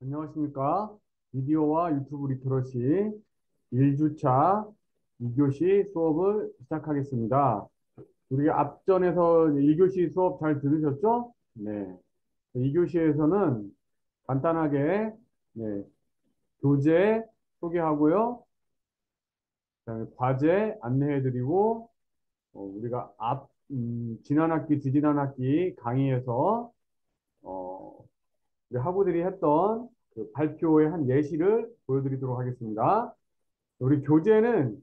안녕하십니까. 미디어와 유튜브 리터러시 1주차 2교시 수업을 시작하겠습니다. 우리 앞전에서 1교시 수업 잘 들으셨죠? 네. 2교시에서는 간단하게 네, 교재 소개하고요. 그다음에 과제 안내해드리고 우리가 지난 학기, 지지난 학기 강의에서 우리 학우들이 했던 그 발표의 한 예시를 보여드리도록 하겠습니다. 우리 교재는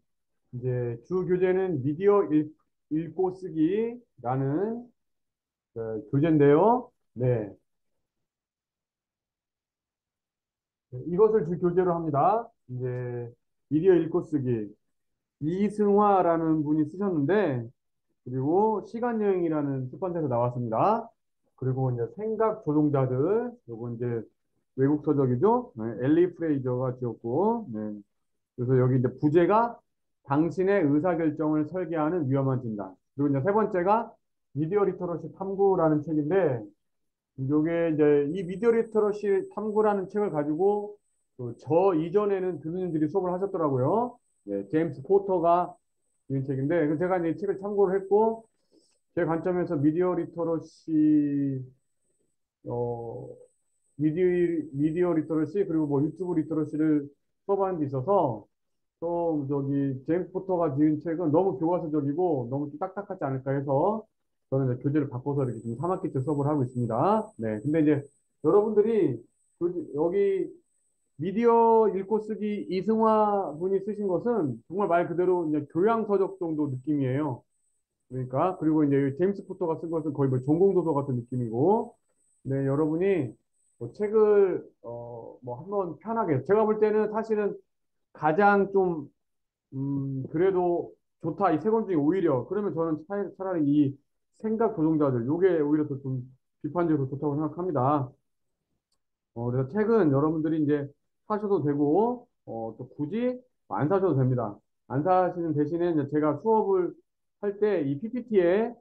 이제 주 교재는 미디어 읽고 쓰기라는 교재인데요. 네, 이것을 주 교재로 합니다. 이제 미디어 읽고 쓰기 이승화라는 분이 쓰셨는데 그리고 시간여행이라는 출판사에서 나왔습니다. 그리고 이제 생각 조종자들 요거 이제 외국 서적이죠. 네, 엘리 프레이저가 지었고 네. 그래서 여기 이제 부제가 당신의 의사결정을 설계하는 위험한 진단. 그리고 이제 세 번째가 미디어 리터러시 탐구라는 책인데, 이게 이제 이 미디어 리터러시 탐구라는 책을 가지고 그저 이전에는 교수님들이 수업을 하셨더라고요. 네, 제임스 포터가 지은 책인데, 그 제가 이제 이 책을 참고를 했고, 제 관점에서 미디어 리터러시, 어, 미디어 리터러시, 그리고 뭐 유튜브 리터러시를 수업하는 데 있어서 또 저기 제임스 포터가 지은 책은 너무 교과서적이고 너무 좀 딱딱하지 않을까 해서 저는 이제 교재를 바꿔서 이렇게 지금 3학기째 수업을 하고 있습니다. 네, 근데 이제 여러분들이 여기 미디어 읽고 쓰기 이승화 분이 쓰신 것은 정말 말 그대로 이제 교양서적 정도 느낌이에요. 그러니까 그리고 이제 제임스 포터가 쓴 것은 거의 뭐 전공도서 같은 느낌이고, 네, 여러분이 뭐 책을 뭐 한번 편하게 제가 볼 때는 사실은 가장 좀 그래도 좋다. 이 세 권 중에 오히려. 그러면 저는 차라리 이 생각 조종자들, 요게 오히려 더 좀 비판적으로 좋다고 생각합니다. 그래서 책은 여러분들이 이제 사셔도 되고, 또 굳이 안 사셔도 됩니다. 안 사시는 대신에 이제 제가 수업을 할 때 이 PPT에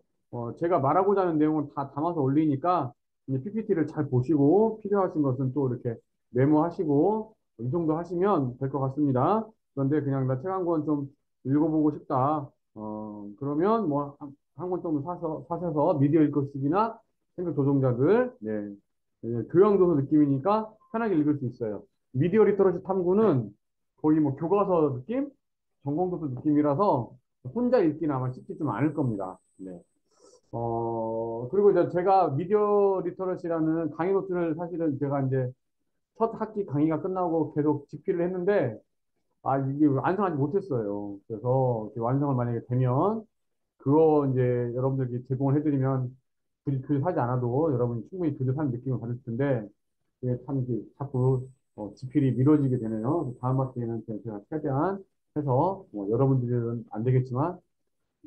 제가 말하고자 하는 내용을 다 담아서 올리니까 이 PPT를 잘 보시고 필요하신 것은 또 이렇게 메모하시고 이 정도 하시면 될 것 같습니다. 그런데 그냥 나 책 한 권 좀 읽어보고 싶다. 그러면 뭐 한 권 정도 사셔서 미디어 읽고 쓰기나 생각 조종자들, 네. 교양도서 느낌이니까 편하게 읽을 수 있어요. 미디어 리터러시 탐구는 거의 뭐 교과서 느낌? 전공도서 느낌이라서 혼자 읽기는 아마 쉽지 좀 않을 겁니다. 네. 그리고 이제 제가 미디어 리터러시라는 강의 노트를 사실은 제가 이제 첫 학기 강의가 끝나고 계속 집필을 했는데, 이게 완성하지 못했어요. 그래서 완성을 만약에 되면 그거 이제 여러분들께 제공을 해드리면 굳이 교재 사지 않아도 여러분이 충분히 교재 사는 느낌을 받을 텐데 그게 참 이제 자꾸 지필이 미뤄지게 되네요. 다음 학기에는 제가 최대한 해서 뭐 여러분들은 안 되겠지만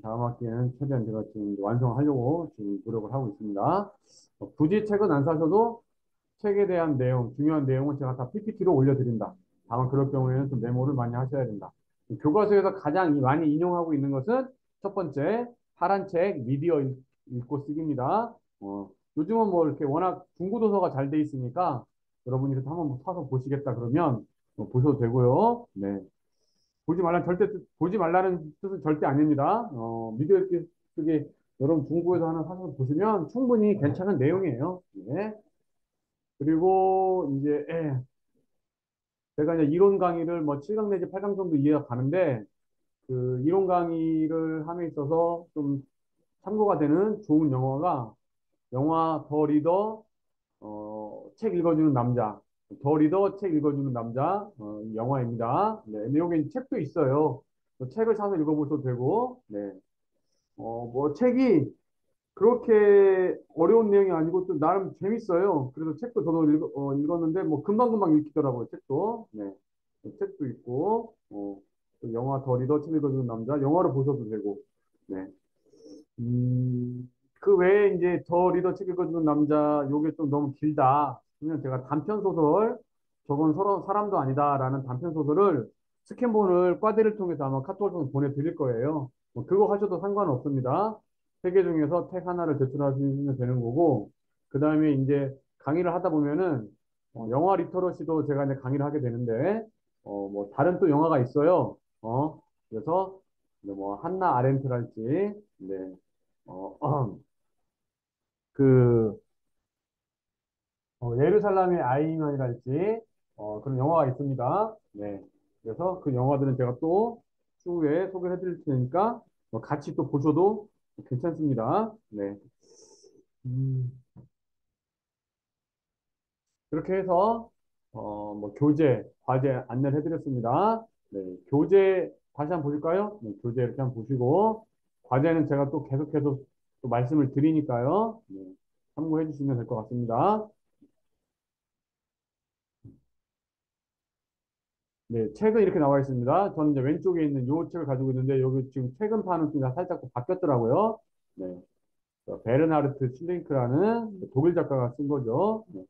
다음 학기에는 최대한 제가 지금 완성하려고 지금 노력을 하고 있습니다. 굳이 책은 안 사셔도 책에 대한 내용, 중요한 내용은 제가 다 PPT로 올려드린다. 다만 그럴 경우에는 좀 메모를 많이 하셔야 된다. 교과서에서 가장 많이 인용하고 있는 것은 첫 번째, 파란 책, 미디어 읽고 쓰기입니다. 요즘은 뭐 이렇게 워낙 중고도서가 잘 돼 있으니까 여러분이 그래서 한번 사서 보시겠다 그러면 보셔도 되고요. 네. 보지 말라는 뜻은 절대 아닙니다. 미디어 읽기 쓰기 여러분 중고에서 하나 사서 보시면 충분히 괜찮은 내용이에요. 네. 그리고 이제 제가 이제 이론 강의를 뭐 7강 내지 8강 정도 이해가 가는데 그 이론 강의를 함에 있어서 좀 참고가 되는 좋은 영화가 영화 더 리더 책 읽어주는 남자 더 리더 책 읽어주는 남자 이 영화입니다. 네, 근데 여기 책도 있어요. 책을 사서 읽어보셔도 되고 네. 뭐 책이 그렇게 어려운 내용이 아니고 또 나름 재밌어요. 그래서 책도 저도 읽었는데 뭐 금방금방 읽히더라고요. 책도. 네. 책도 있고 또 영화 더 리더 책 읽어주는 남자 영화로 보셔도 되고. 네. 그 외에 이제 더 리더 책 읽어주는 남자 요게 좀 너무 길다. 그러면 제가 단편 소설 저건 서로 사람도 아니다라는 단편 소설을 스캔본을 과대를 통해서 아마 카톡을 통해서 보내드릴 거예요. 뭐 그거 하셔도 상관없습니다. 세 개 중에서 책 하나를 제출하시면 되는 거고, 그 다음에 이제 강의를 하다 보면은 영화 리터러시도 제가 이제 강의를 하게 되는데, 뭐, 다른 또 영화가 있어요. 그래서, 이제 뭐, 한나 아렌트랄지, 네, 어, 그, 예루살렘의 아이만이랄지, 그런 영화가 있습니다. 네. 그래서 그 영화들은 제가 또 추후에 소개해 드릴 테니까, 같이 또 보셔도 괜찮습니다. 네. 음, 그렇게 해서 뭐 교재, 과제 안내를 해드렸습니다. 네, 교재 다시 한번 보실까요? 네, 교재 이렇게 한번 보시고 과제는 제가 또 계속해서 또 말씀을 드리니까요. 네, 참고해 주시면 될 것 같습니다. 네, 책은 이렇게 나와 있습니다. 저는 이제 왼쪽에 있는 이 책을 가지고 있는데 여기 지금 최근판은 좀 살짝 또 바뀌었더라고요. 네, 베르나르트 슐링크라는 독일 작가가 쓴 거죠. 네.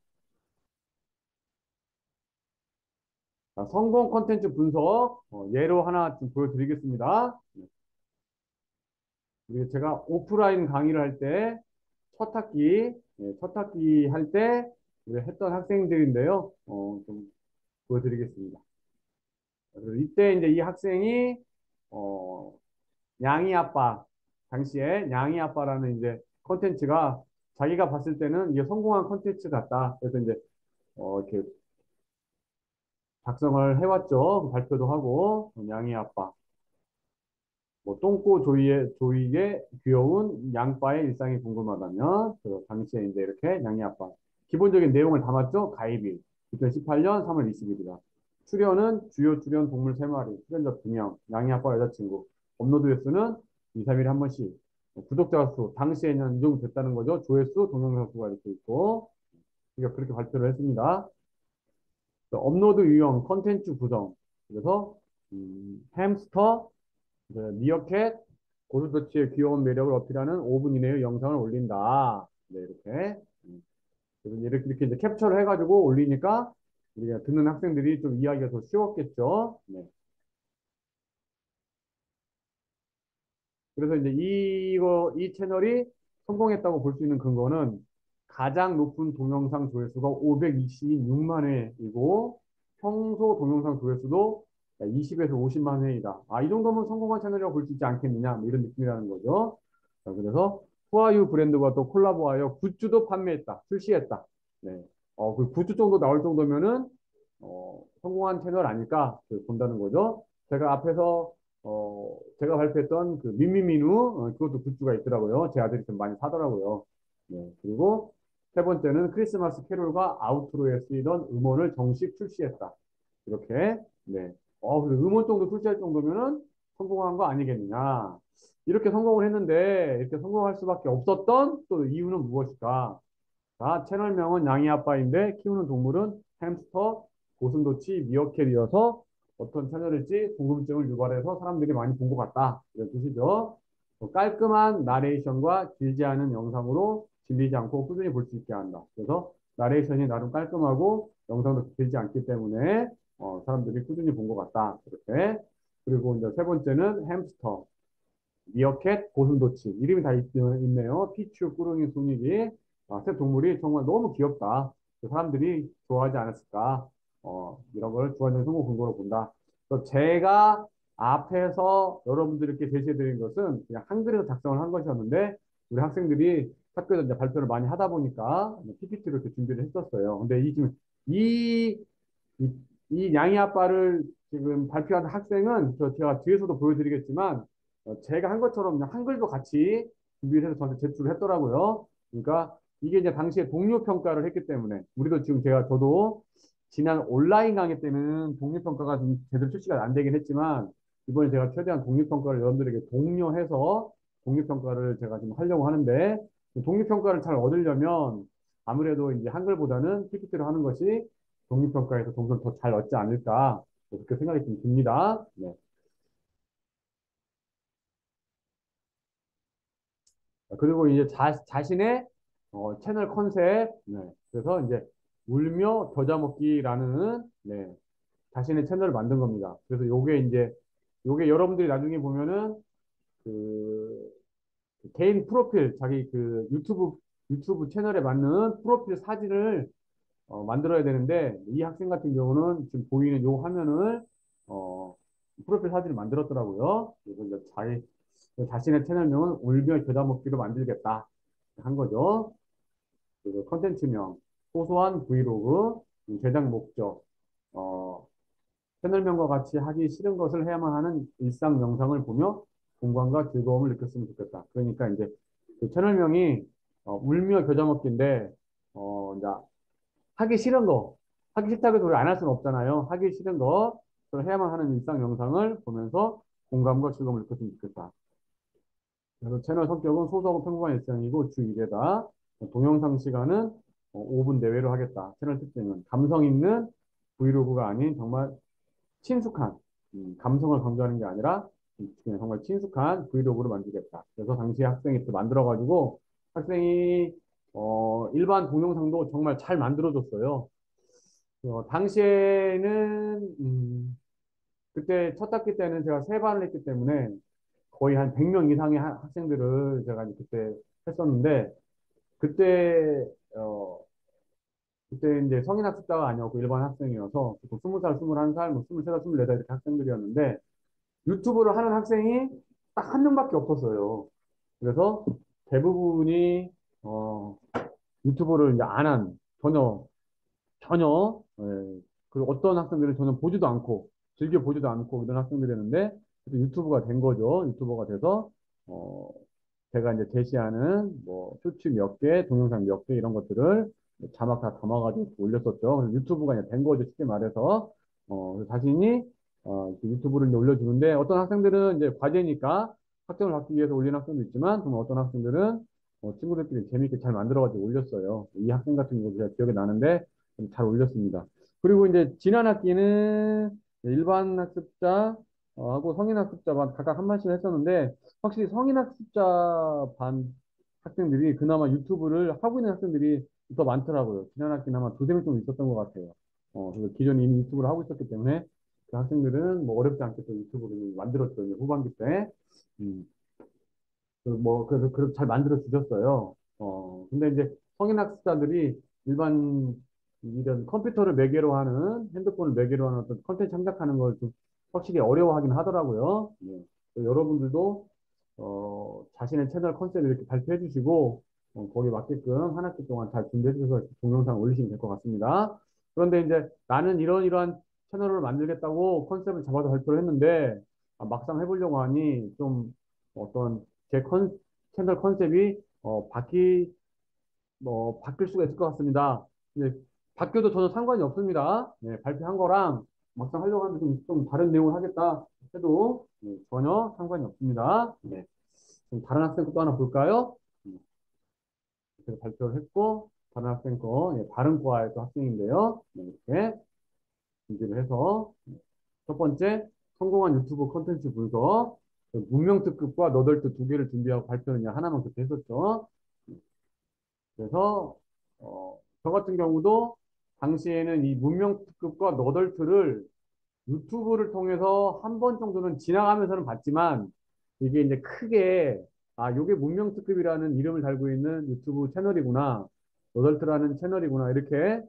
자, 성공 컨텐츠 분석 예로 하나 좀 보여드리겠습니다. 그리고 제가 오프라인 강의를 할 때, 첫 학기, 첫 학기 할 때, 했던 학생들인데요. 좀 보여드리겠습니다. 그래서 이때 이제 이 학생이, 어, 냥이 아빠, 당시에 냥이 아빠라는 이제 컨텐츠가 자기가 봤을 때는 이게 성공한 컨텐츠 같다. 그래서 이제, 이렇게 작성을 해왔죠. 발표도 하고, 냥이 아빠. 뭐 똥꼬 조이의 귀여운 양빠의 일상이 궁금하다면 그 당시에 이제 이렇게 양이 아빠 기본적인 내용을 담았죠. 가입일 2018년 3월 20일이다. 출연은 주요 출연 동물 3마리, 출연자 2명, 양이 아빠 여자친구. 업로드 횟수는 2, 3일에 한 번씩. 구독자 수 당시에는 이 정도 됐다는 거죠. 조회수, 동영상 수가 이렇게 있고 우리가 그렇게 발표를 했습니다. 업로드 유형, 컨텐츠 구성. 그래서 햄스터 네, 미어캣 고스도치의 귀여운 매력을 어필하는 5분 이내의 영상을 올린다. 네, 이렇게. 그래서 이렇게 이제 캡처를 해가지고 올리니까 우리가 듣는 학생들이 좀 이해하기가 더 쉬웠겠죠. 네. 그래서 이제 이 채널이 성공했다고 볼 수 있는 근거는 가장 높은 동영상 조회수가 526만 회이고 평소 동영상 조회수도 20에서 50만 회이다. 아, 이 정도면 성공한 채널이라고 볼 수 있지 않겠느냐, 뭐 이런 느낌이라는 거죠. 자, 그래서 후아유 브랜드와 또 콜라보하여 굿즈도 판매했다, 출시했다. 네. 그 굿즈 정도 나올 정도면은 성공한 채널 아닐까 본다는 거죠. 제가 앞에서 제가 발표했던 그 민미민우, 그것도 굿즈가 있더라고요. 제 아들이 좀 많이 사더라고요. 네, 그리고 세 번째는 크리스마스 캐롤과 아우트로에 쓰이던 음원을 정식 출시했다. 이렇게, 네. 그래서 음원 정도 출시할 정도면은 성공한 거 아니겠느냐. 이렇게 성공을 했는데, 이렇게 성공할 수밖에 없었던 또 이유는 무엇일까? 자, 채널명은 양이 아빠인데 키우는 동물은 햄스터, 고슴도치, 미어캣이어서 어떤 채널일지 궁금증을 유발해서 사람들이 많이 본 것 같다. 이런 뜻이죠. 깔끔한 나레이션과 길지 않은 영상으로 질리지 않고 꾸준히 볼 수 있게 한다. 그래서 나레이션이 나름 깔끔하고 영상도 길지 않기 때문에 사람들이 꾸준히 본 것 같다. 이렇게. 그리고 이제 세 번째는 햄스터. 미어캣, 고슴도치 이름이 다 있네요. 피츄, 꾸릉이, 순이기 새 동물이 정말 너무 귀엽다. 사람들이 좋아하지 않았을까. 이런 걸 주관적인 성공 근거로 본다. 그래서 제가 앞에서 여러분들께 제시해드린 것은 그냥 한글에서 작성을 한 것이었는데 우리 학생들이 학교에서 이제 발표를 많이 하다 보니까 PPT로 이렇게 준비를 했었어요. 근데 지금 이 이, 이 양이 아빠를 지금 발표한 학생은 제가 뒤에서도 보여드리겠지만 제가 한 것처럼 그냥 한글도 같이 준비를 해서 저한테 제출을 했더라고요. 그러니까 이게 이제 당시에 동료 평가를 했기 때문에 우리도 지금 저도 지난 온라인 강의 때는 독립 평가가 좀 제대로 출시가 안 되긴 했지만 이번에 제가 최대한 독립 평가를 여러분들에게 독려해서 독립 평가를 제가 지금 하려고 하는데 독립 평가를 잘 얻으려면 아무래도 이제 한글보다는 PPT로 하는 것이 독립평가에서 점수를 더 잘 얻지 않을까 그렇게 생각이 좀 듭니다. 네. 그리고 이제 자신의 채널 컨셉, 네. 그래서 이제 울며 겨자 먹기라는 네. 자신의 채널을 만든 겁니다. 그래서 요게 여러분들이 나중에 보면은 그 개인 프로필 자기 그 유튜브 채널에 맞는 프로필 사진을 만들어야 되는데 이 학생 같은 경우는 지금 보이는 요 화면을 어, 프로필 사진을 만들었더라고요. 그래서 이제 자신의 채널명은 울며 겨자 먹기로 만들겠다 한 거죠. 그리고 컨텐츠명, 소소한 브이로그, 제작 목적, 어, 채널명과 같이 하기 싫은 것을 해야만 하는 일상 영상을 보며 공감과 즐거움을 느꼈으면 좋겠다. 그러니까 이제 그 채널명이 울며 겨자 먹기인데 이제 하기 싫은 거, 하기 싫다고 해서 우리 안 할 수는 없잖아요. 하기 싫은 거, 그걸 해야만 하는 일상 영상을 보면서 공감과 즐거움을 느꼈으면 좋겠다. 그래서 채널 성격은 소소하고 평범한 일상이고 주 1회다. 동영상 시간은 5분 내외로 하겠다. 채널 특징은 감성 있는 브이로그가 아닌 정말 친숙한, 감성을 강조하는 게 아니라 그냥 정말 친숙한 브이로그를 만들겠다. 그래서 당시 학생이 또 만들어가지고 학생이 일반 동영상도 정말 잘 만들어줬어요. 당시에는 그때 첫 학기 때는 제가 세 반을 했기 때문에 거의 한 100명 이상의 학생들을 제가 이제 그때 했었는데 그때 어 그때 이제 성인 학습자가 아니었고 일반 학생이어서 20살, 21살, 뭐 23살, 24살 이렇게 학생들이었는데 유튜브를 하는 학생이 딱 한 명밖에 없었어요. 그래서 대부분이 어 유튜브를 이제 안 한 전혀 그리고 어떤 학생들은 전혀 보지도 않고 즐겨 보지도 않고 이런 학생들이었는데 그래서 유튜브가 된 거죠. 유튜버가 돼서 어 제가 이제 제시하는 뭐 쇼츠 몇 개, 동영상 몇 개 이런 것들을 자막 다 담아가지고 올렸었죠. 그래서 유튜브가 이제 된 거죠. 쉽게 말해서 그래서 자신이 이렇게 유튜브를 이제 올려주는데 어떤 학생들은 이제 과제니까 학점을 받기 위해서 올리는 학생도 있지만 정말 어떤 학생들은 친구들끼리 재밌게 잘 만들어가지고 올렸어요. 이 학생 같은 경우 제가 기억에 나는데 잘 올렸습니다. 그리고 이제 지난 학기는 일반 학습자 하고 성인 학습자반 각각 한 반씩 했었는데 확실히 성인 학습자 반 학생들이 그나마 유튜브를 하고 있는 학생들이 더 많더라고요. 지난 학기는 아마 두세 명 정도 있었던 것 같아요. 그래서 기존에 이미 유튜브를 하고 있었기 때문에 그 학생들은 뭐 어렵지 않게 또 유튜브를 만들었죠. 이제 후반기 때. 음. 그래서 잘 만들어 주셨어요. 근데 이제 성인 학습자들이 일반 이런 컴퓨터를 매개로 하는, 핸드폰을 매개로 하는 어떤 컨텐츠 창작하는 걸 좀 확실히 어려워하긴 하더라고요. 네. 여러분들도, 자신의 채널 컨셉을 이렇게 발표해 주시고, 거기에 맞게끔 한 학기 동안 잘 준비해 주셔서 동영상 올리시면 될 것 같습니다. 그런데 이제 나는 이러이러한 채널을 만들겠다고 컨셉을 잡아서 발표를 했는데, 막상 해보려고 하니 좀 어떤 채널 컨셉이 바뀔 수가 있을 것 같습니다. 네, 바뀌어도 저는 상관이 없습니다. 네, 발표한 거랑 막상 하려고 하는데 좀 다른 내용을 하겠다 해도 전혀 상관이 없습니다. 네, 그럼 다른 학생 것도 하나 볼까요? 이렇게 발표를 했고 다른 학생 거 다른 과의 또 학생인데요. 네, 이렇게 준비를 해서 첫 번째 성공한 유튜브 콘텐츠 분석 문명 특급과 너덜트 두 개를 준비하고 발표는 그냥 하나만 그렇게 했었죠. 그래서 저 같은 경우도 당시에는 이 문명 특급과 너덜트를 유튜브를 통해서 한 번 정도는 지나가면서는 봤지만 이게 이제 크게 요게 문명 특급이라는 이름을 달고 있는 유튜브 채널이구나. 너덜트라는 채널이구나. 이렇게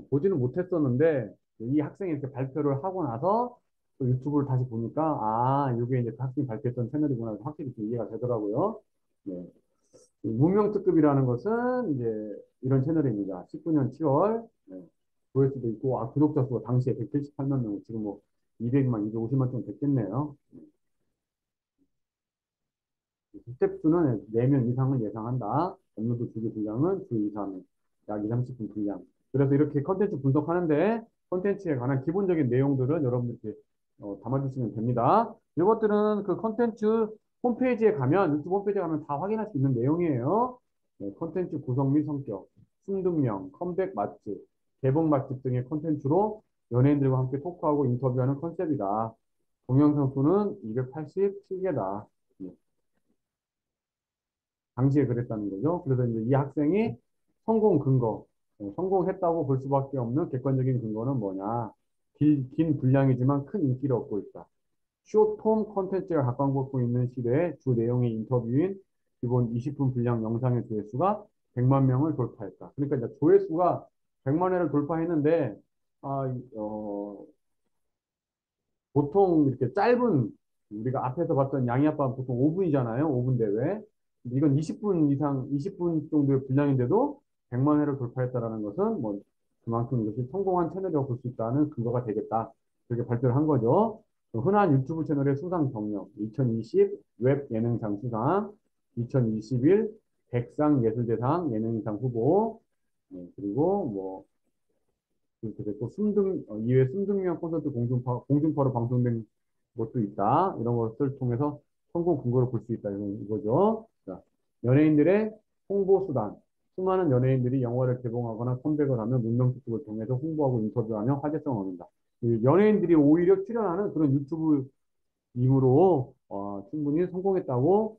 보지는 못했었는데 이 학생이 이렇게 발표를 하고 나서 또 유튜브를 다시 보니까 요게 이제 그 학생이 발표했던 채널이구나. 확실히 좀 이해가 되더라고요. 네. 문명특급이라는 것은 이제 이런 채널입니다. 19년 7월 조회수도 있고 구독자 수가 당시에 178만 명, 지금 뭐 200만, 250만 좀 됐겠네요. 스텝수는 4명 이상을 예상한다. 업로드 주기 분량은 주 2, 3회, 약 2, 30분 분량. 그래서 이렇게 컨텐츠 분석하는데 컨텐츠에 관한 기본적인 내용들은 여러분들께 담아주시면 됩니다. 이것들은 그 컨텐츠 홈페이지에 가면, 유튜브 홈페이지에 가면 다 확인할 수 있는 내용이에요. 네, 컨텐츠 구성 및 성격, 순둥명, 컴백 맛집, 개봉 맛집 등의 컨텐츠로 연예인들과 함께 토크하고 인터뷰하는 컨셉이다. 동영상 수는 287개다. 당시에 그랬다는 거죠. 그래서 이제 이 학생이 성공 근거, 성공했다고 볼 수밖에 없는 객관적인 근거는 뭐냐. 긴 분량이지만 큰 인기를 얻고 있다. 쇼폼 콘텐츠가 각광받고 있는 시대에 주 내용의 인터뷰인 기본 20분 분량 영상의 조회수가 100만 명을 돌파했다. 그러니까 이제 조회수가 100만 회를 돌파했는데, 아, 보통 이렇게 짧은, 우리가 앞에서 봤던 양이 아빠 보통 5분이잖아요. 5분 대회. 근데 이건 20분 이상, 20분 정도의 분량인데도 100만 회를 돌파했다라는 것은 뭐 그만큼 이것이 성공한 채널이라고 볼 수 있다는 근거가 되겠다. 그렇게 발표를 한 거죠. 흔한 유튜브 채널의 수상 경력, 2020 웹 예능상 수상, 2021 백상 예술대상 예능상 후보, 그리고 뭐 그렇게 됐고, 2회 순둥명 콘서트 공중파로 방송된 것도 있다. 이런 것을 통해서 성공 근거를 볼 수 있다. 이거죠. 자, 연예인들의 홍보 수단. 수많은 연예인들이 영화를 개봉하거나 컴백을 하면 문명특집을 통해서 홍보하고 인터뷰하며 화제성을 얻는다. 이 연예인들이 오히려 출연하는 그런 유튜브 이후로 충분히 성공했다고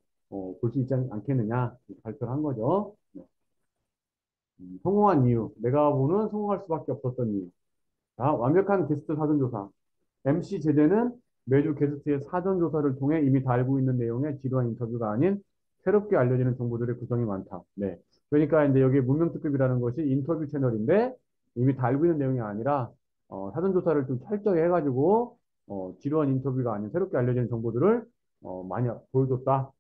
볼 수 있지 않겠느냐 이렇게 발표를 한 거죠. 네. 성공한 이유. 내가 보는 성공할 수밖에 없었던 이유. 자, 완벽한 게스트 사전조사. MC 제재는 매주 게스트의 사전조사를 통해 이미 다 알고 있는 내용의 지루한 인터뷰가 아닌 새롭게 알려지는 정보들의 구성이 많다. 네. 그러니까 이제 여기 문명특급이라는 것이 인터뷰 채널인데 이미 다 알고 있는 내용이 아니라 사전조사를 좀 철저히 해가지고 지루한 인터뷰가 아닌 새롭게 알려지는 정보들을 많이 보여줬다.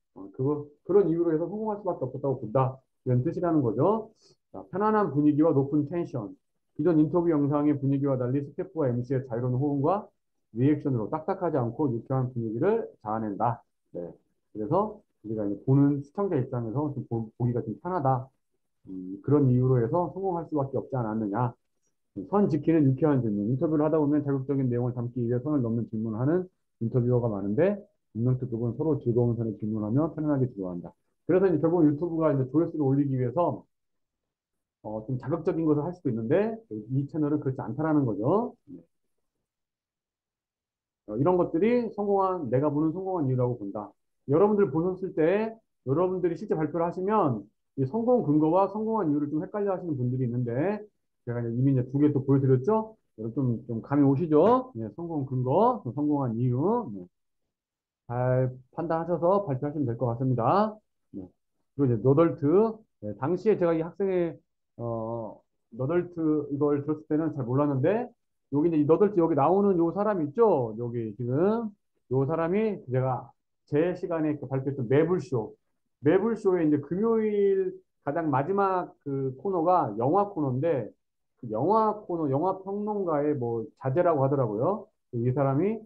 그런 이유로 해서 성공할 수밖에 없었다고 본다. 이런 뜻이라는 거죠. 자, 편안한 분위기와 높은 텐션. 기존 인터뷰 영상의 분위기와 달리 스태프와 MC의 자유로운 호응과 리액션으로 딱딱하지 않고 유쾌한 분위기를 자아낸다. 네. 그래서 우리가 이제 보는 시청자 입장에서 좀 보기가 좀 편하다. 그런 이유로 해서 성공할 수밖에 없지 않았느냐. 선 지키는 유쾌한 질문. 인터뷰를 하다 보면 자극적인 내용을 담기 위해 선을 넘는 질문을 하는 인터뷰어가 많은데, 문명특급은 서로 즐거운 선에 질문하며 편안하게 지도한다. 그래서 이제 결국 유튜브가 이제 조회수를 올리기 위해서 좀 자극적인 것을 할 수도 있는데, 이 채널은 그렇지 않다라는 거죠. 이런 것들이 내가 보는 성공한 이유라고 본다. 여러분들 보셨을 때, 여러분들이 실제 발표를 하시면, 이 성공 근거와 성공한 이유를 좀 헷갈려 하시는 분들이 있는데, 제가 이미 이제 두 개 또 보여드렸죠? 여러분 좀 감이 오시죠? 네, 성공 근거, 성공한 이유. 네. 잘 판단하셔서 발표하시면 될 것 같습니다. 네. 그리고 이제 너덜트. 네, 당시에 제가 이 학생의, 어, 너덜트 이걸 들었을 때는 잘 몰랐는데, 여기 이제 이 너덜트 여기 나오는 요 사람 있죠? 여기 지금, 요 사람이 제가 제 시간에 그 발표했던 매불쇼. 매불쇼에 이제 금요일 가장 마지막 그 코너가 영화 코너인데, 그 영화 코너, 영화 평론가의 뭐 자제라고 하더라고요. 이 사람이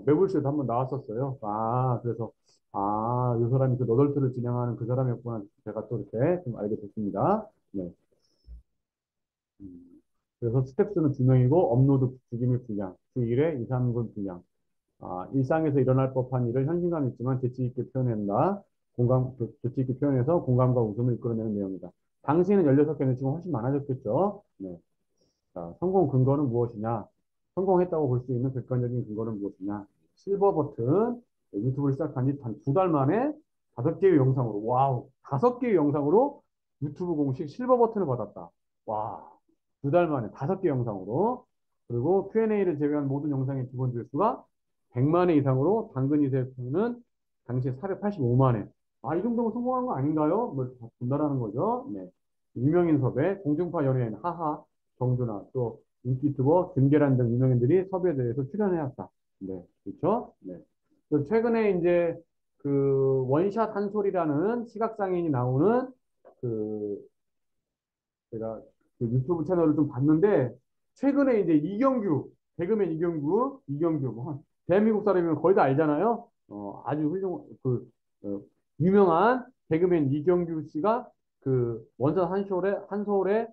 매불쇼도 한번 나왔었어요. 그래서, 이 사람이 그 너덜트를 진행하는 그 사람이었구나. 제가 또 이렇게 좀 알게 됐습니다. 네. 음, 그래서 스텝스는 두 명이고, 업로드 죽임의 분량, 주 1회 2, 3분 분량. 일상에서 일어날 법한 일을 현실감 있지만 재치 있게 표현한다. 재치 있게 표현해서 공감과 웃음을 이끌어내는 내용이다. 당시에는 16개는 지금 훨씬 많아졌겠죠. 네. 자, 성공 근거는 무엇이냐? 성공했다고 볼 수 있는 객관적인 근거는 무엇이냐? 실버 버튼, 유튜브를 시작한 지 단 2달 만에 5개의 영상으로, 와우, 5개의 영상으로 유튜브 공식 실버 버튼을 받았다. 와, 2달 만에 5개 영상으로. 그리고 Q&A를 제외한 모든 영상의 기본 조회수가 100만 회 이상으로 당근 이세는 당시 485만 회. 이 정도면 성공한 거 아닌가요? 뭐, 본다라는 거죠. 네. 유명인 섭외, 공중파 연예인, 하하, 정준하, 또 인기 유튜버 김계란 등 유명인들이 섭외에 대해서 출연해왔다. 네, 그렇죠? 네. 또 최근에 이제 그 원샷 한 소리라는 시각장애인이 나오는 그 제가 그 유튜브 채널을 좀 봤는데 최근에 이제 이경규 개그맨 이경규 뭐 대한민국 사람이면 거의 다 알잖아요. 아주 유명한 개그맨 이경규 씨가 그 원샷 한솔에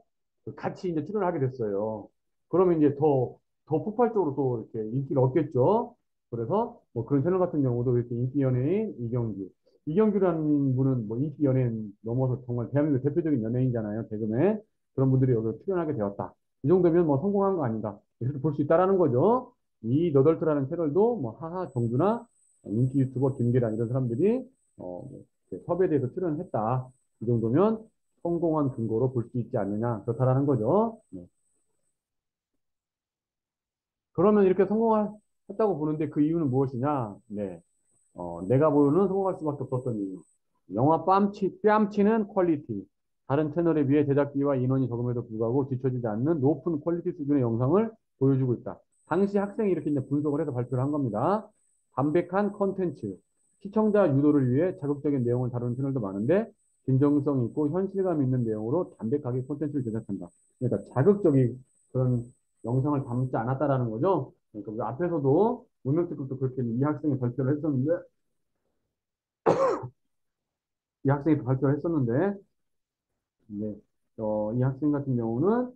그 같이 이제 출연을 하게 됐어요. 그러면 이제 더 폭발적으로 또 이렇게 인기를 얻겠죠. 그래서 뭐 그런 채널 같은 경우도 이렇게 인기 연예인 이경규. 이경규라는 분은 뭐 인기 연예인 넘어서 정말 대한민국 대표적인 연예인이잖아요. 개그맨. 그런 분들이 여기 출연하게 되었다. 이 정도면 뭐 성공한 거 아닌가. 이렇게 볼 수 있다라는 거죠. 이 너덜트라는 채널도 뭐 하하 정주나 인기 유튜버 김계란 이런 사람들이 뭐 이렇게 섭외돼서 출연했다. 이 정도면 성공한 근거로 볼 수 있지 않느냐. 그렇다라는 거죠. 네. 그러면 이렇게 성공했다고 보는데 그 이유는 무엇이냐? 네. 내가 보는 성공할 수밖에 없었던 이유. 영화 뺨치는 퀄리티. 다른 채널에 비해 제작비와 인원이 적음에도 불구하고 뒤처지지 않는 높은 퀄리티 수준의 영상을 보여주고 있다. 당시 학생이 이렇게 이제 분석을 해서 발표를 한 겁니다. 담백한 컨텐츠, 시청자 유도를 위해 자극적인 내용을 다루는 채널도 많은데 진정성 있고 현실감 있는 내용으로 담백하게 콘텐츠를 제작한다. 그러니까 자극적인 그런 영상을 담지 않았다라는 거죠. 그러니까 우리 앞에서도 문명특급도 그렇게 이 학생이 발표를 했었는데 이 학생이 발표를 했었는데 네, 이 학생 같은 경우는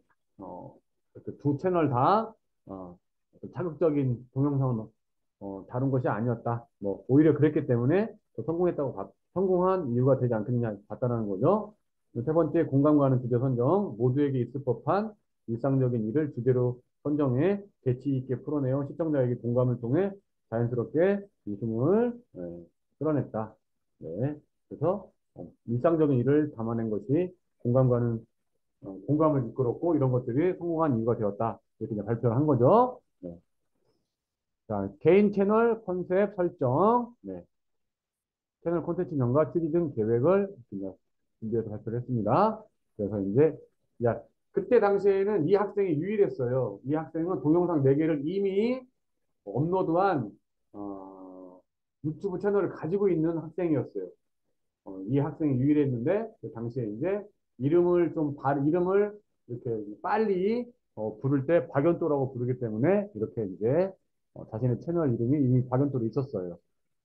이렇게 두 채널 다 어떤 자극적인 동영상을 다룬 것이 아니었다. 뭐 오히려 그랬기 때문에 더 성공한 이유가 되지 않겠느냐 봤다는 거죠. 세 번째, 공감 가는 주제 선정. 모두에게 있을 법한 일상적인 일을 주제로 선정해 재치 있게 풀어내어 시청자에게 공감을 통해 자연스럽게 웃음을 끌어냈다. 네, 그래서 일상적인 일을 담아낸 것이 공감을 이끌었고 이런 것들이 성공한 이유가 되었다. 이렇게 이제 발표를 한 거죠. 네. 자, 개인 채널 컨셉 설정, 네. 채널 콘텐츠 명과 취지 등 계획을 이제 준비해서 발표를 했습니다. 그래서 이제 야, 그때 당시에는 이 학생이 유일했어요. 이 학생은 동영상 4개를 이미 업로드한 어, 유튜브 채널을 가지고 있는 학생이었어요. 이 학생이 유일했는데 그 당시에 이제 이름을 이렇게 빨리 부를 때 박연도라고 부르기 때문에 이렇게 이제 자신의 채널 이름이 이미 박연도로 있었어요.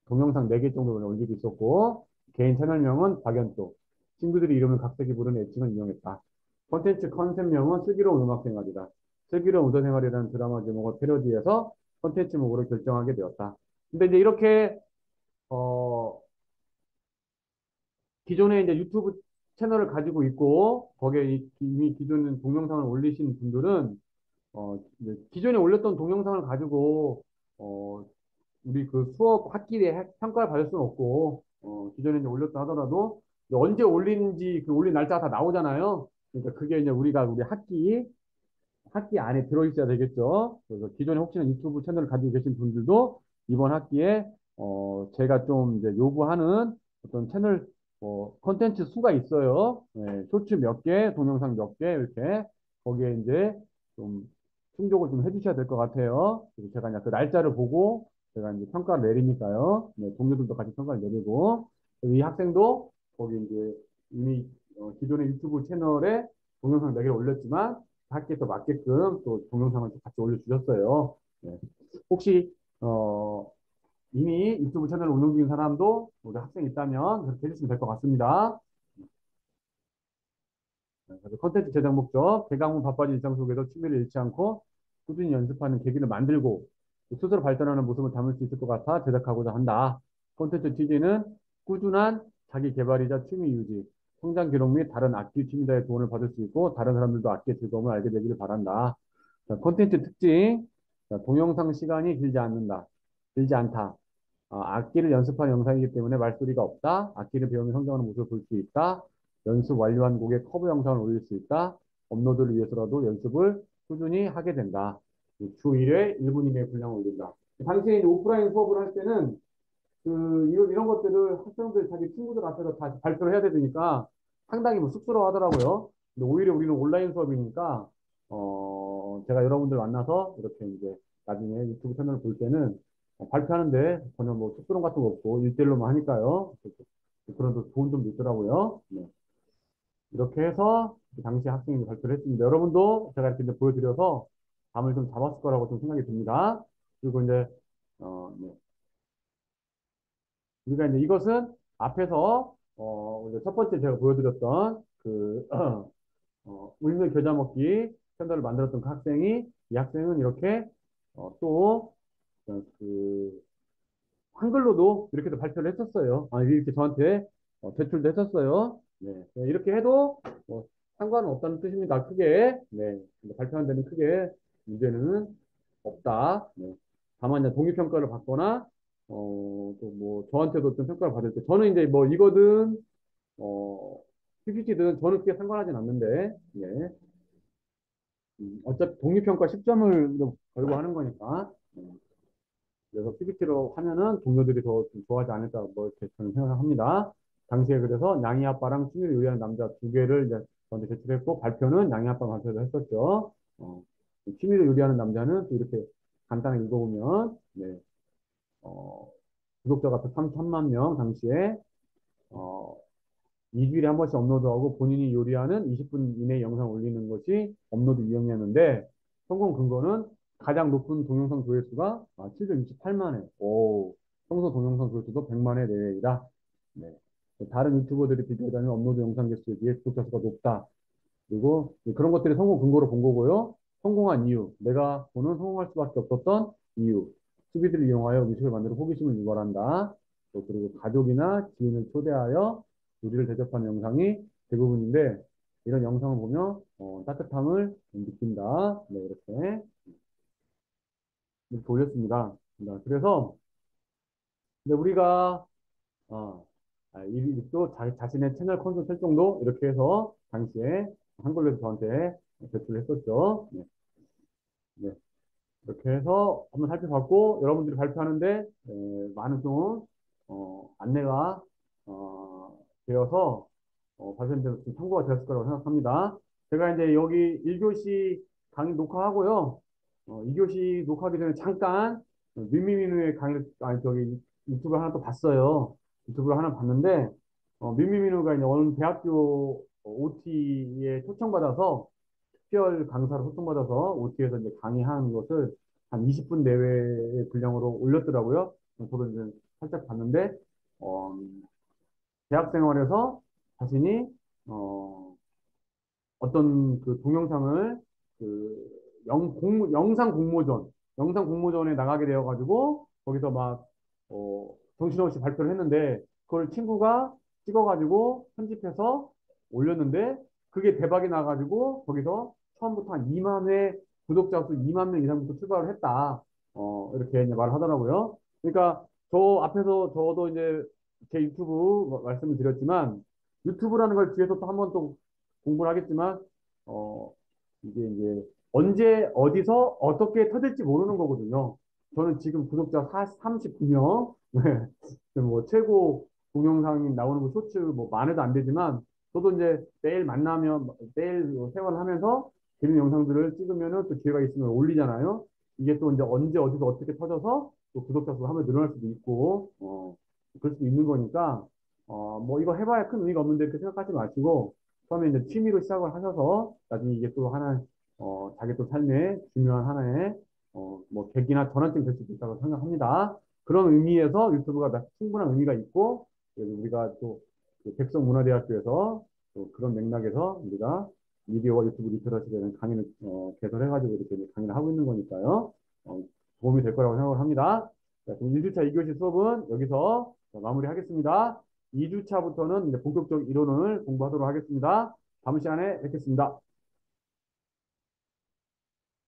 동영상 4개 정도를 올리고 있었고 개인 채널명은 박연도. 친구들이 이름을 각색이 부르는 애칭을 이용했다. 콘텐츠 컨셉명은 슬기로운 음악생활이다. 슬기로운 의사생활이라는 드라마 제목을 패러디해서 콘텐츠목으로 결정하게 되었다. 근데 이제 이렇게 어, 기존에 이제 유튜브 채널을 가지고 있고 거기에 이미 기존 동영상을 올리신 분들은 이제 기존에 올렸던 동영상을 가지고 어, 우리 그 수업 학기에 평가를 받을 수는 없고 기존에 이제 올렸다 하더라도 이제 언제 올린지 그 올린 날짜가 다 나오잖아요. 그러니까 그게 이제 우리 학기 안에 들어있어야 되겠죠. 그래서 기존에 혹시나 유튜브 채널을 가지고 계신 분들도 이번 학기에 제가 좀 이제 요구하는 어떤 채널 컨텐츠 수가 있어요. 네, 쇼츠 몇 개, 동영상 몇 개 이렇게 거기에 이제 좀 충족을 좀 해주셔야 될 것 같아요. 그래서 제가 이제 그 날짜를 보고 제가 이제 평가를 내리니까요. 네, 동료들도 같이 평가를 내리고 이 학생도 거기 이제 이미 기존의 유튜브 채널에 동영상 4개를 올렸지만 학기에 맞게끔 또 동영상을 또 같이 올려주셨어요. 네. 혹시 이미 유튜브 채널 운영 중인 사람도 우리 학생이 있다면 그렇게 해주시면 될 것 같습니다. 네, 그래서 컨텐츠 제작 목적, 개강후 바빠진 일상 속에서 취미를 잃지 않고 꾸준히 연습하는 계기를 만들고 스스로 발전하는 모습을 담을 수 있을 것 같아 제작하고자 한다. 콘텐츠 취지는 꾸준한 자기 개발이자 취미 유지, 성장 기록 및 다른 악기 취미자의 도움을 받을 수 있고 다른 사람들도 악기의 즐거움을 알게 되기를 바란다. 자, 콘텐츠 특징, 자, 동영상 시간이 길지 않다. 악기를 연습한 영상이기 때문에 말소리가 없다. 악기를 배우며 성장하는 모습을 볼 수 있다. 연습 완료한 곡의 커버 영상을 올릴 수 있다. 업로드를 위해서라도 연습을 꾸준히 하게 된다. 주 1회 1분 이내에 분량을 올린다. 당시에 이제 오프라인 수업을 할 때는 이런 것들을 학생들 자기 친구들 앞에서 다 발표를 해야 되니까 상당히 뭐 쑥스러워 하더라고요. 근데 오히려 우리는 온라인 수업이니까, 제가 여러분들 만나서 이렇게 이제 나중에 유튜브 채널을 볼 때는 발표하는데 전혀 뭐 쑥스러움 같은 거 없고 일대일로만 하니까요. 그런 또 좋은 점도 있더라고요. 네. 이렇게 해서 그 당시 학생이 발표를 했습니다. 여러분도 제가 이렇게 이제 보여드려서 감을 좀 잡았을 거라고 좀 생각이 듭니다. 그리고 이제, 네. 우리가 이제 이것은 앞에서 이제 첫 번째 제가 보여드렸던 울며 겨자 먹기 편들을 만들었던 그 학생이 이 학생은 이렇게 또 그 한글로도 이렇게도 발표를 했었어요. 이렇게 저한테 제출도 했었어요. 네. 네, 이렇게 해도 뭐 상관은 없다는 뜻입니다. 크게. 네. 근데 발표한 데는 크게 문제는 없다. 네. 다만 이제 동의평가를 받거나 또 뭐 저한테도 좀 평가를 받을 때 저는 이제 뭐 이거든 어 PPT든 저는 크게 상관하진 않는데 예. 어차피 독립평가 10점을 걸고 하는 거니까 그래서 PPT로 하면은 동료들이 더 좀 좋아하지 않을까 뭐 이렇게 저는 생각합니다. 당시에 그래서 냥이 아빠랑 취미로 요리하는 남자 두 개를 이제 저한테 제출했고, 발표는 냥이 아빠 발표를 했었죠. 어, 취미로 요리하는 남자는 또 이렇게 간단하게 읽어보면, 네, 어, 구독자가 133만 명 당시에, 어, 2주일에 한 번씩 업로드하고 본인이 요리하는 20분 이내 영상 올리는 것이 업로드 유형이었는데, 성공 근거는 가장 높은 동영상 조회수가 768만 회. 오, 평소 동영상 조회수도 100만 회 내외이다. 네. 다른 유튜버들이 비교하자면 업로드 영상 개수에 비해 구독자 수가 높다. 그리고 그런 것들이 성공 근거로 본 거고요. 성공한 이유, 내가 보는 성공할 수밖에 없었던 이유, 수비들을 이용하여 음식을 만들어 호기심을 유발한다. 또 그리고 가족이나 지인을 초대하여 요리를 대접하는 영상이 대부분인데, 이런 영상을 보면 따뜻함을 느낀다. 네, 이렇게 올렸습니다. 그래서 근데 우리가 또 자신의 채널 컨셉 설정도 이렇게 해서 당시에 한글로 해서 저한테 제출을 했었죠. 네, 네. 이렇게 해서 한번 살펴봤고, 여러분들이 발표하는데 많은 좀 안내가 되어서 발표인데 좀 참고가 되었을 거라고 생각합니다. 제가 이제 여기 1교시 강의 녹화하고요. 2교시 녹화하기 전에 잠깐 민미민우의 강의를 아니 저기 유튜브를 하나 또 봤어요. 유튜브를 하나 봤는데 민미민우가 이제 어느 대학교 OT에 초청받아서 특별 강사로 초청받아서 OT에서 이제 강의하는 것을 한 20분 내외의 분량으로 올렸더라고요. 저도 이제 살짝 봤는데, 어, 대학 생활에서 자신이, 어, 어떤 그 동영상을 그 영상 공모전에 나가게 되어가지고 거기서 막 정신없이 발표를 했는데 그걸 친구가 찍어가지고 편집해서 올렸는데 그게 대박이 나가지고 거기서 처음부터 한 2만 회 구독자 수 2만 명 이상부터 출발을 했다. 이렇게 이제 말을 하더라고요. 그러니까 저 앞에서 저도 이제 제 유튜브 말씀을 드렸지만 유튜브라는 걸 뒤에서 또 한 번 또 공부를 하겠지만, 어, 이게 이제 언제, 어디서, 어떻게 터질지 모르는 거거든요. 저는 지금 구독자 39명, 뭐 최고 동영상 나오는 거 쇼츠 뭐 만 회도 안 되지만, 저도 이제 매일 만나면, 매일 생활하면서 재밌는 영상들을 찍으면은 또 기회가 있으면 올리잖아요. 이게 또 이제 언제, 어디서 어떻게 터져서 또 구독자 수가 한번 늘어날 수도 있고, 그럴 수도 있는 거니까, 뭐 이거 해봐야 큰 의미가 없는데 이렇게 생각하지 마시고, 처음에 이제 취미로 시작을 하셔서 나중에 이게 또 하나 자기 또 삶의 중요한 하나의 뭐 계기나 전환점이 될 수도 있다고 생각합니다. 그런 의미에서 유튜브가 충분한 의미가 있고 그래서 우리가 또그 백석문화대학교에서 또 그런 맥락에서 우리가 미디어와 유튜브 리터러시에 대한 강의를 개설해가지고 이렇게 강의를 하고 있는 거니까요. 도움이 될 거라고 생각을 합니다. 자, 그럼 1주차 2교시 수업은 여기서 마무리하겠습니다. 2주차부터는 이제 본격적 이론을 공부하도록 하겠습니다. 다음 시간에 뵙겠습니다.